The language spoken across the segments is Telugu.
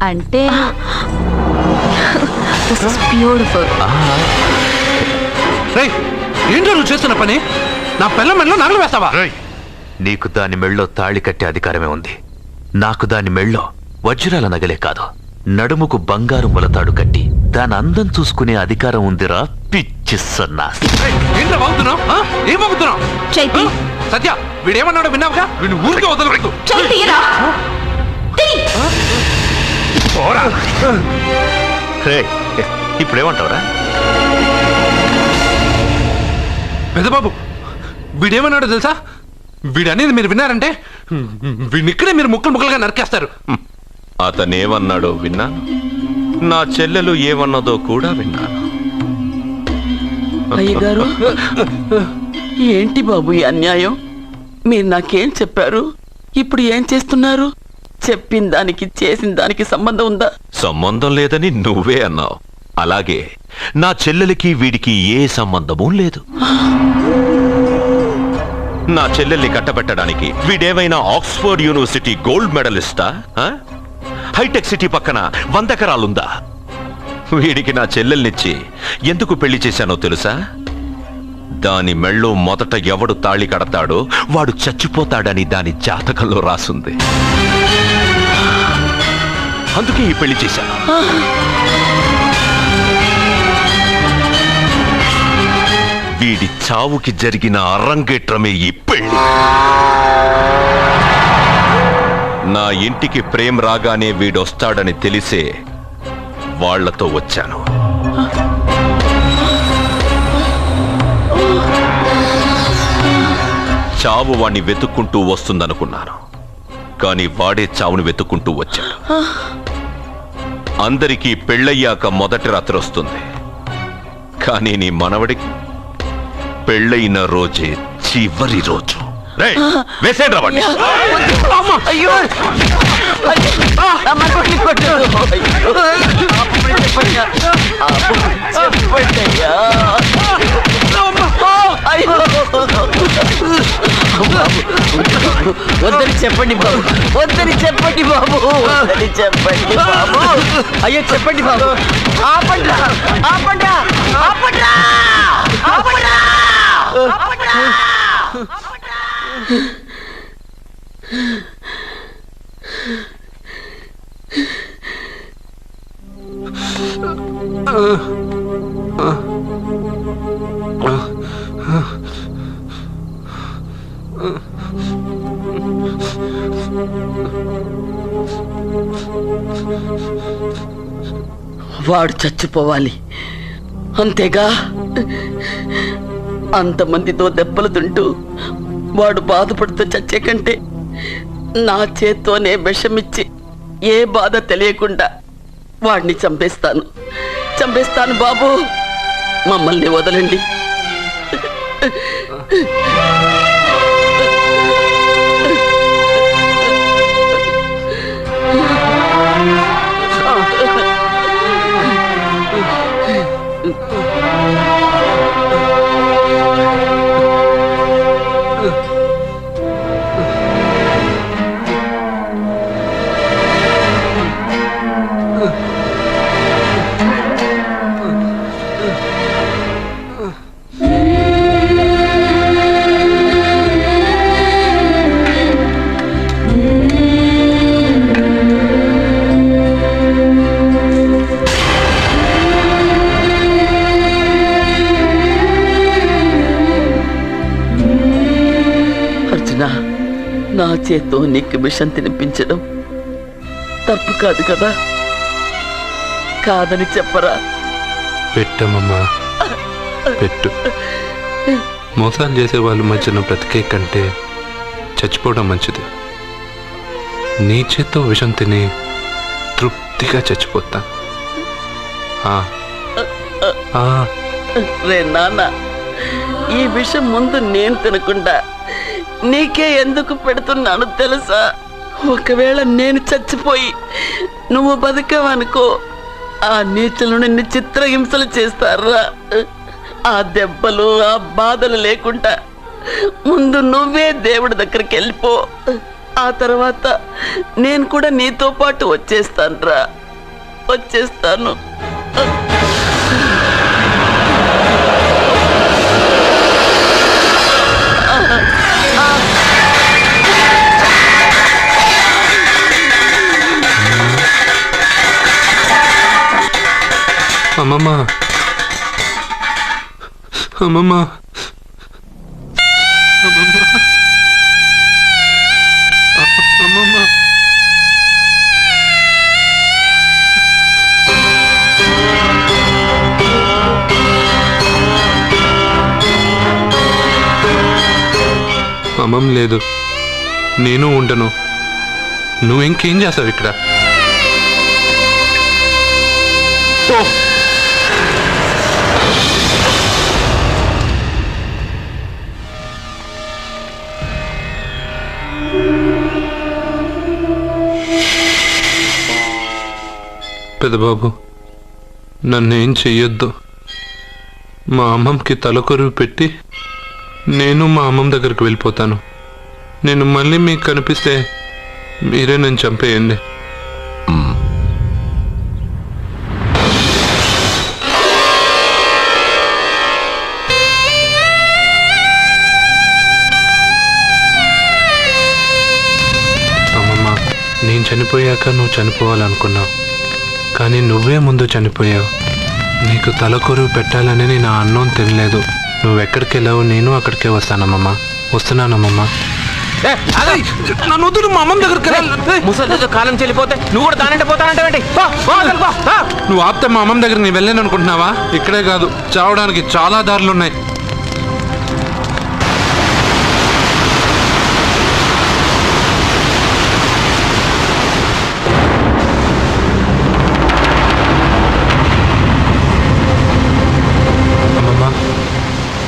అంటే బ్యూటిఫుల్. ఏంటో నువ్వు చేస్తున్న పని? నా పిల్ల మెళ్ళలో నగలు వేస్తావా? నీకు దాని మెళ్ళో తాళి కట్టే అధికారమే ఉంది. నాకు దాని మెళ్ళో వజ్రాల నగలే కాదు, నడుముకు బంగారు మొలతాడు కట్టి దాని అందం చూసుకునే అధికారం ఉందిరా పిచ్చి సన్నాసి. సత్య, వీడేమన్నాడో విన్నావుగా? వీడిని ఊరికే వదలవద్దు. ఇప్పుడేమంటావురా? పెద్దబాబు, వీడేమన్నాడో తెలుసా? వీడనేది మీరు విన్నారంటే వీడిని ఇక్కడే మీరు ముక్కలు ముక్కలుగా నరికేస్తారు. అతనేమన్నాడో విన్నాను, నా చెల్లెలు ఏమన్నదో కూడా విన్నాను. అయ్యగారు, ఏంటి బాబు ఈ అన్యాయం? మీరు నాకేం చెప్పారు? ఇప్పుడు ఏం చేస్తున్నారు? చెప్పిన దానికి చేసిన దానికి సంబంధం ఉందా? సంబంధం లేదని నువ్వే అన్నావు. అలాగే నా చెల్లెలికి వీడికి ఏ సంబంధమూ లేదు. నా చెల్లెల్ని కట్టబెట్టడానికి వీడేమైనా ఆక్స్ఫర్డ్ యూనివర్సిటీ గోల్డ్ మెడలిస్టా? హైటెక్ సిటీ పక్కన 100 ఎకరాలుందా? వీడికి నా చెల్లెల్నిచ్చి ఎందుకు పెళ్లి చేశానో తెలుసా? దాని మెళ్ళో మొదట ఎవడు తాళి కడతాడో వాడు చచ్చిపోతాడని దాని జాతకంలో రాసుంది. అందుకే ఈ పెళ్లి చేశాను. వీడి చావుకి జరిగిన అరంగేట్రమే ఈ పెళ్లి. నా ఇంటికి ప్రేమ రాగానే వీడొస్తాడని తెలిసే వాళ్లతో వచ్చాను. చావు వాణ్ణి వెతుక్కుంటూ వస్తుందనుకున్నాను, కానీ వాడే చావుని వెతుక్కుంటూ వచ్చాడు. అందరికీ పెళ్ళయ్యాక మొదటి రాత్రి వస్తుంది, కానీ నీ మనవడికి పెళ్ళైన రోజే చివరి రోజు. వేసేడ్రా వాణ్ణి. వద్దని చెప్పండి బాబు, వద్దని చెప్పండి బాబు, వద్దని చెప్పండి బాబు. అయ్యో చెప్పండి బాబు. ఆపండి, ఆపండి, ఆపండి, ఆపండి. వాడు చచ్చిపోవాలి అంతేగా. అంతమందితో దెబ్బలు తింటూ వాడు బాధపడుతూ చచ్చే కంటే నా చేత్తోనే విషమిచ్చి ఏ బాధ తెలియకుండా వాడిని చంపేస్తాను, చంపేస్తాను బాబు. మమ్మల్ని వదలండి. నా చేత్తో నీకు విషం తినిపించడం తప్పు కాదు కదా? కాదని చెప్పరా? పెట్టమ్మా, పెట్టు. మోసాలు చేసే వాళ్ళ మధ్యన బ్రతికే కంటే చచ్చిపోవడం మంచిది. నీ చేత్తో విషం తిని తృప్తిగా చచ్చిపోతా. రే నాన్న, ఈ విషయం ముందు నేను తినకుండా నీకే ఎందుకు పెడుతున్నాను తెలుసా? ఒకవేళ నేను చచ్చిపోయి నువ్వు బతికావనుకో, ఆ నీచులు నిన్ను చిత్రహింసలు చేస్తారా? ఆ దెబ్బలు ఆ బాధలు లేకుండా ముందు నువ్వే దేవుడి దగ్గరికి వెళ్ళిపో. ఆ తర్వాత నేను కూడా నీతో పాటు వచ్చేస్తానురా, వచ్చేస్తాను. అమ్మమ్మ, అమ్మమ్మ, అమ్మమ్మ, అమ్మమ్మ. అమ్మమ్మ లేదు, నేను ఉండను. నువ్వు ఇంకేం చేస్తావు ఇక్కడ? పెద్దబాబు, నన్నేం చెయ్యొద్దు. మా అమ్మమ్మకి తలకొరువు పెట్టి నేను మా అమ్మమ్మ దగ్గరికి వెళ్ళిపోతాను. నేను మళ్ళీ మీకు కనిపిస్తే మీరే నన్ను చంపేయండి. అమ్మమ్మ, నేను చనిపోయాక నువ్వు చనిపోవాలనుకున్నావు, కానీ నువ్వే ముందు చనిపోయావు. నీకు తలకొరువు పెట్టాలని నేను ఆ అన్నం తినలేదు. నువ్వెక్కడికి వెళ్ళావు, నేను అక్కడికే వస్తానమ్మమ్మ. వస్తున్నానమ్మమ్మ. నన్ను వద్దు, మా అమ్మమ్మ దగ్గరికి ముసలితో కాలం చెల్లిపోతే నువ్వు కూడా దానంటే పోతానంటే నువ్వు ఆపితే మా అమ్మమ్మ దగ్గర నేను వెళ్ళాను అనుకుంటున్నావా? ఇక్కడే కాదు, చావడానికి చాలా దారులు ఉన్నాయి.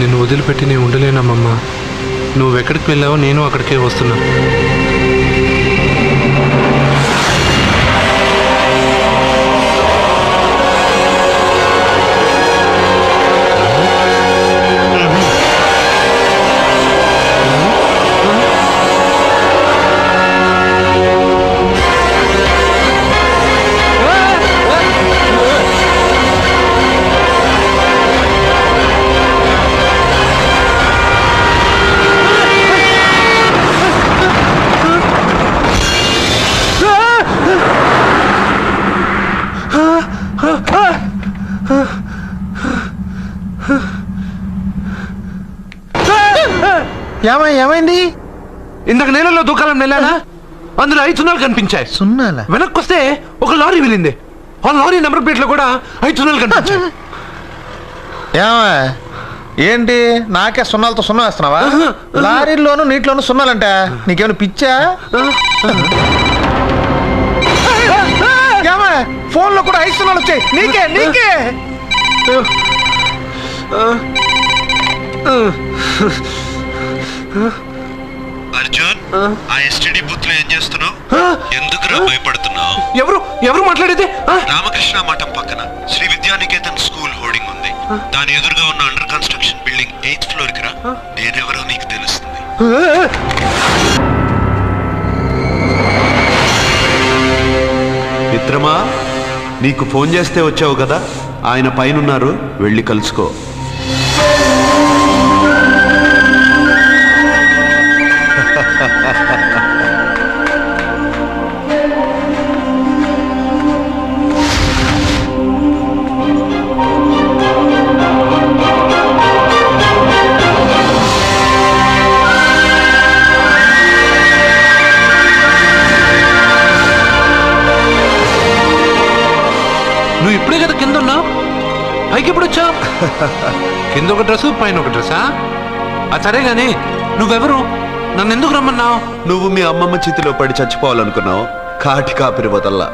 నిన్ను వదిలిపెట్టి నేను ఉండలేనమ్మమ్మా. నువ్వెక్కడికి వెళ్ళావో నేను అక్కడికే వస్తున్నా. ఏమైంది? ఇందాక నేలలో దూకాలని వెళ్ళానా, అందులో 5 సున్నాలు కనిపించాయి. సున్నాలా? వెనక్కి వస్తే ఒక లారీ వెళ్ళింది. ఆ లారీ నెంబర్ ప్లేట్లో కూడా 5 సున్నాలు కనిపించాయి. ఏంటి నాకే సున్నాలతో సున్నా వేస్తున్నావా? లారీల్లోనూ నీటిలోనూ సున్నాలంట. నీకేమైనా పిచ్చా? ఫోన్ లో కూడా 5 సున్నాలు వచ్చాయి. నీకే అర్జున్, ఆ ఎస్టీడీ బూత్ లో ఏం చేస్తున్నావు? ఎందుకు భయపడుతున్నావు? ఎవరు మాట్లాడేది? రామకృష్ణ మఠం పక్కన శ్రీ విద్యానికేతన్ స్కూల్ హోర్డింగ్ ఉంది. దాని ఎదురుగా ఉన్న under construction building 8th floor కి రా. నేనెవరో నీకు తెలుస్తుంది. మిత్రమా, నీకు ఫోన్ చేస్తే వచ్చావు కదా, ఆయన పైనున్నారు, వెళ్ళి కలుసుకో. నువ్వు ఇప్పుడే కదా కింద ఉన్నావు, పైకి ఎప్పుడు వచ్చావు? కింద ఒక డ్రెస్, పైన ఒక డ్రెస్సా? అది సరే గాని నువ్వెవరు? నన్ను ఎందుకు రమ్మన్నావు? నువ్వు మీ అమ్మమ్మ చేతిలో పడి చచ్చిపోవాలనుకున్నావు, కాటి కాపిరి వదల్లా.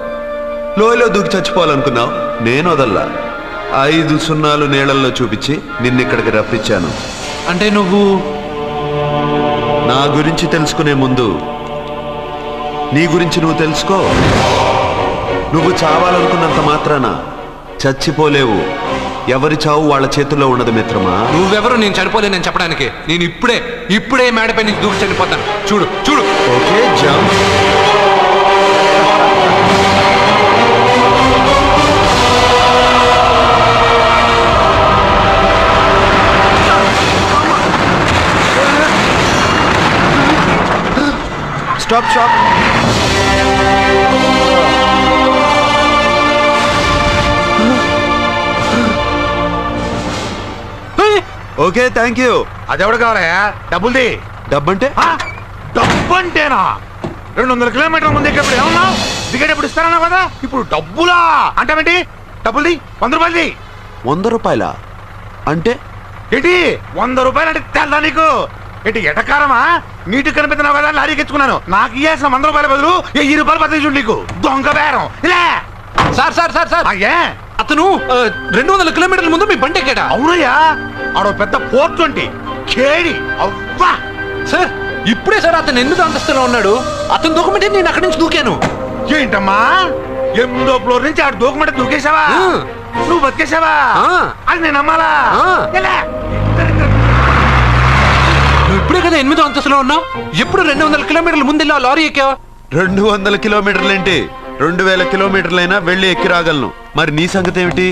లోయలో దూకి చచ్చిపోవాలనుకున్నావు, నేను వదల్లా. 5 సున్నాలు నీళ్ళల్లో చూపించి నిన్నిక్కడికి రప్పించాను. అంటే నువ్వు నా గురించి తెలుసుకునే ముందు నీ గురించి నువ్వు తెలుసుకో. నువ్వు చావాలనుకున్నంత మాత్రాన చచ్చిపోలేవు. ఎవరి చావు వాళ్ళ చేతుల్లో ఉన్నది మిత్రమా. నువ్వెవరు నేను చనిపోలేనని చెప్పడానికి? నేను ఇప్పుడే మేడపై నుంచి దూకి చనిపోతాను. చూడు చూడు. Okay jump. Stop stop. Okay thank you. అదెవడు కావాలయా? డబ్బుల్ది. డబ్బంటే డబ్బు అంటేనా? 200 కిలోమీటర్ల ముందు ఎక్కడ ఏమన్నావు? దిగేటప్పుడు ఇస్తానన్నావు కదా, ఇప్పుడు డబ్బులా అంటావేంటి? డబ్బుల్ది, 100 రూపాయలది. 100 రూపాయల అంటే ఏంటి 100 రూపాయలు అంటే తెల్దా నీకు? ఏంటి ఎటకారమా? నీటి కనిపిస్తున్నావు కదా లారీకి ఎత్తుకున్నాను. నాకు ఇయ్యాల్సిన 100 రూపాయల బదులు 1000 రూపాయలు బదిలీ నీకు. దొంగ బేరం. ఇలా సార్ అయ్యే అతను 200 కిలోమీటర్ల ముందు మీ బండి ఎక్కాడా? అవునయ్యా, ఆడో పెద్ద 420 కేడి. అవ్వా సార్ ఇప్పుడే సార్ అతను 8వ అంతస్తులో ఉన్నాడు. అతను దూకమంటే నేను అక్కడి నుంచి దూకాను. ఏంటమ్మా 8వ ఫ్లోర్ నుంచి ఆడు దూకమంటే దూకేశావా? నువ్వు బతికేశావా? అది నేను నమ్మాలా? ఎలా? నువ్వు ఇప్పుడే కదా 8వ అంతస్తులో ఉన్నావు. ఎప్పుడు 200 కిలోమీటర్ల ముందు వెళ్ళి ఆ లారీ ఎక్కావా? 200 కిలోమీటర్లేంటి, 2000 కిలోమీటర్లైనా వెళ్ళి ఎక్కి రాగలను. మరి నీ సంగతి ఏమిటి?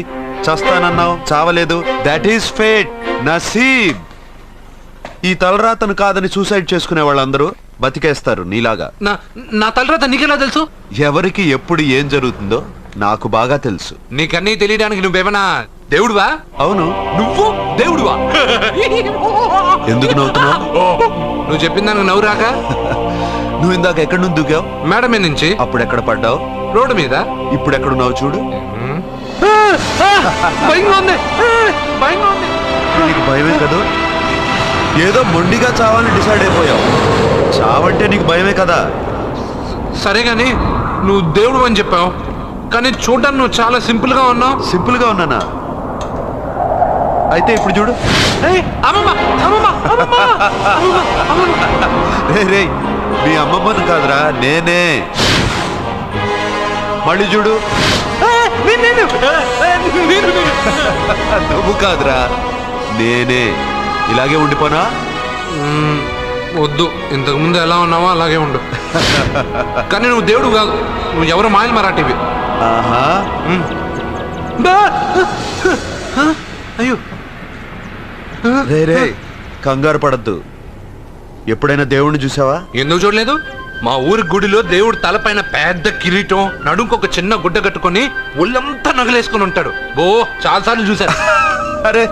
చస్తానన్నావు, చావలేదు. That is fate, నసీబ్. ఈ తలరాతను కాదని సూసైడ్ చేసుకునే వాళ్ళందరూ బతికేస్తారు నీలాగా. నా తలరాత నీకెలా తెలుసు? ఎవరికి ఎప్పుడు ఏం జరుగుతుందో నాకు బాగా తెలుసు. నీకన్నీ తెలియడానికి నువ్వేమన్నా దేవుడువా? అవును. నువ్వు దేవుడువా? ఎందుకు నవ్వుతున్నావు? నువ్వు చెప్పిన దానికి నవ్వు రాక? నువ్వు ఇందాక ఎక్కడి నుంచి దూకావు? మేడం మీద నుంచి. అప్పుడు ఎక్కడ పడ్డావు? రోడ్డు మీద. ఇప్పుడు ఎక్కడున్నావు చూడు. భయంగా ఉంది. నీకు భయమే కదా? ఏదో మొండిగా చావాలని డిసైడ్ అయిపోయావు. చావంటే నీకు భయమే కదా? సరే గాని నువ్వు దేవుడు అని చెప్పావు, కానీ చూడడానికి నువ్వు చాలా సింపుల్ గా ఉన్నావు. సింపుల్ గా ఉన్నానా? అయితే ఇప్పుడు చూడు. రే మీ అమ్మమ్మను కాదురా, నేనే. మళ్ళీ చూడు. నువ్వు కాదురా, నేనే. ఇలాగే ఉండిపోనా? వద్దు, ఇంతకు ముందు ఎలా ఉన్నావో అలాగే ఉండు. కానీ నువ్వు దేవుడు కాదు, నువ్వు ఎవరో మాయలు మరాఠీవి. ఆహా. అయ్యో రే కంగారు పడద్దు. ఎప్పుడైనా దేవుణ్ణి చూసావా? ఎందుకు చూడలేదు? మా ఊరి గుడిలో దేవుడు తలపైన పెద్ద కిరీటం, నడుంకొక చిన్న గుడ్డ కట్టుకొని ఒళ్ళంతా నగలేసుకుని ఉంటాడు. చాలాసార్లు చూశాను. అరే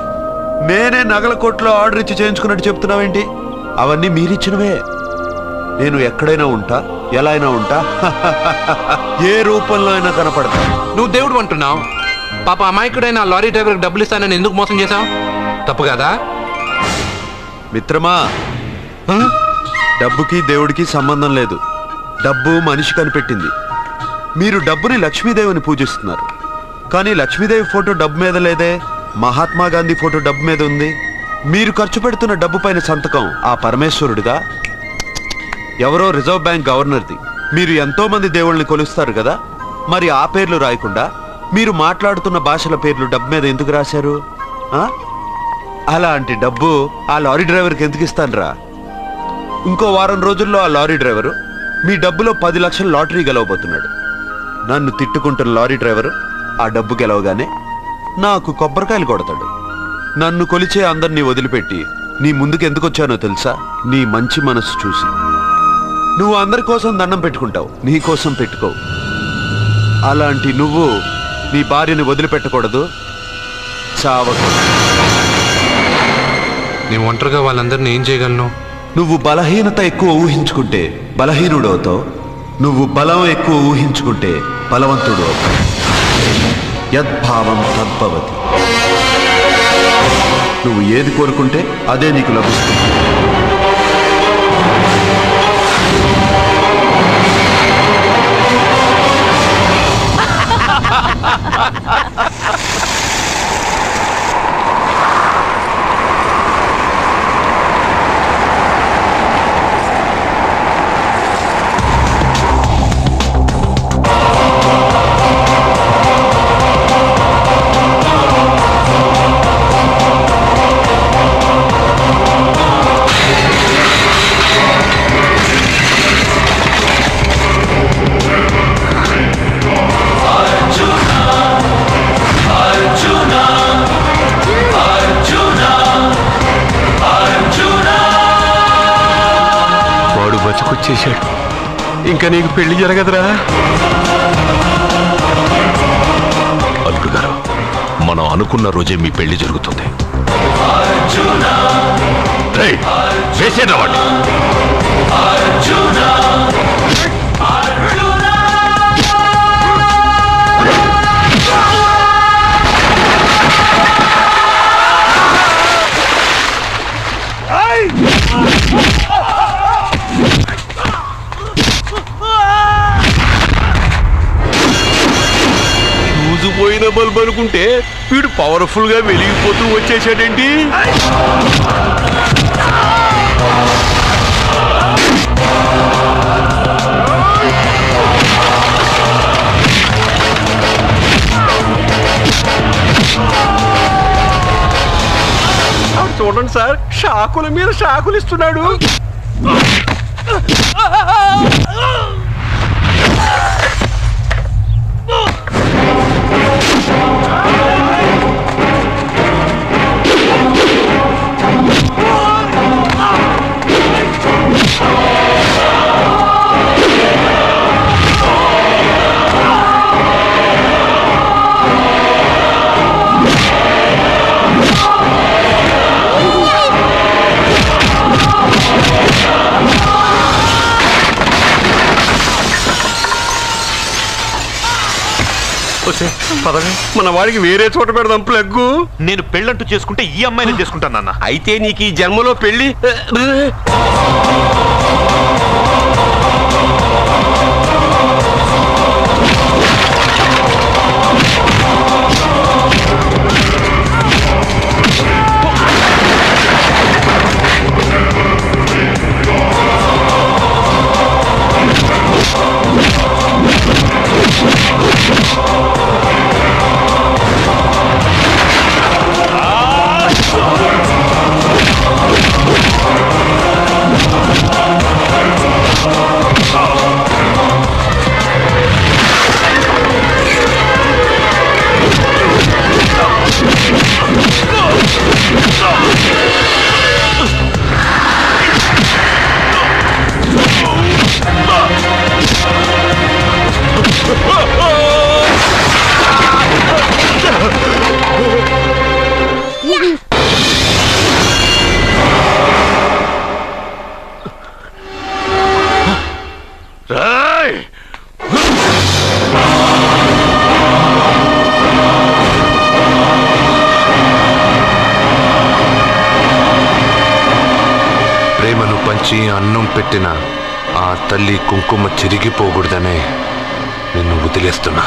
నేనే నగల కొట్లో ఆర్డర్ ఇచ్చి చేయించుకున్నట్టు చెప్తున్నావేంటి? అవన్నీ మీరిచ్చినవే. నేను ఎక్కడైనా ఉంటా, ఎలా అయినా ఉంటా, ఏ రూపంలో అయినా కనపడతా. నువ్వు దేవుడు అంటున్నావు. పాప అమాయకుడైన లారీ డ్రైవర్కి డబ్బులు ఇస్తానని ఎందుకు మోసం చేశావు? తప్పు కదా మిత్రమా? డబ్బుకి దేవుడికి సంబంధం లేదు. డబ్బు మనిషి కనిపెట్టింది. మీరు డబ్బుని లక్ష్మీదేవిని పూజిస్తున్నారు, కానీ లక్ష్మీదేవి ఫోటో డబ్బు మీద లేదే. మహాత్మా గాంధీ ఫోటో డబ్బు మీద ఉంది. మీరు ఖర్చు పెడుతున్న డబ్బు పైన సంతకం ఆ పరమేశ్వరుడిదా, ఎవరో రిజర్వ్ బ్యాంక్ గవర్నర్ది? మీరు ఎంతో మంది దేవుళ్ళని కొలుస్తారు కదా, మరి ఆ పేర్లు రాయకుండా మీరు మాట్లాడుతున్న భాషల పేర్లు డబ్బు మీద ఎందుకు రాశారు? అలాంటి డబ్బు ఆ లారీ డ్రైవర్కి ఎందుకు ఇస్తానురా? ఇంకో వారం రోజుల్లో ఆ లారీ డ్రైవరు మీ డబ్బులో 10 లక్షల లాటరీ గెలవబోతున్నాడు. నన్ను తిట్టుకుంటున్న లారీ డ్రైవరు ఆ డబ్బు గెలవగానే నాకు కొబ్బరికాయలు కొడతాడు. నన్ను కొలిచే అందరినీ వదిలిపెట్టి నీ ముందుకు ఎందుకు వచ్చానో తెలుసా? నీ మంచి మనసు చూసి. నువ్వు అందరి కోసం దండం పెట్టుకుంటావు, నీ కోసం పెట్టుకోవు. అలాంటి నువ్వు నీ భార్యని వదిలిపెట్టకూడదు, చావకూడదు. నీ ఒంటరిగా వాళ్ళందరినీ ఏం చేయగలను? నువ్వు బలహీనత ఎక్కువ ఊహించుకుంటే బలహీనుడు అవుతావు. నువ్వు బలం ఎక్కువ ఊహించుకుంటే బలవంతుడు అవుతావు. యద్భావం తద్భవతి. నువ్వు ఏది కోరుకుంటే అదే నీకు లభిస్తుంది. ఇంకా నీకు పెళ్లి జరగదురా. అల్లుడు గారు, మనం అనుకున్న రోజే మీ పెళ్లి జరుగుతుంది. రేయ్, వేసేనా వాడిని? పోయిన బల్బ్ అనుకుంటే వీడు పవర్ఫుల్ గా వెలిగిపోతూ వచ్చేసాడేంటి? చూడండి సార్, షాకుల మీద షాకులు ఇస్తున్నాడు. మన వాడికి వేరే చోట పెడదాం ప్లగ్గు. నేను పెళ్ళంటూ చేసుకుంటే ఈ అమ్మాయిని చేసుకుంటాను నాన్న. అయితే నీకు ఈ జన్మలో పెళ్లి. ప్రేమను పంచి అన్నం పెట్టిన ఆ తల్లి కుంకుమ చిరిగిపోకూడదనే నిన్ను వదిలేస్తున్నా.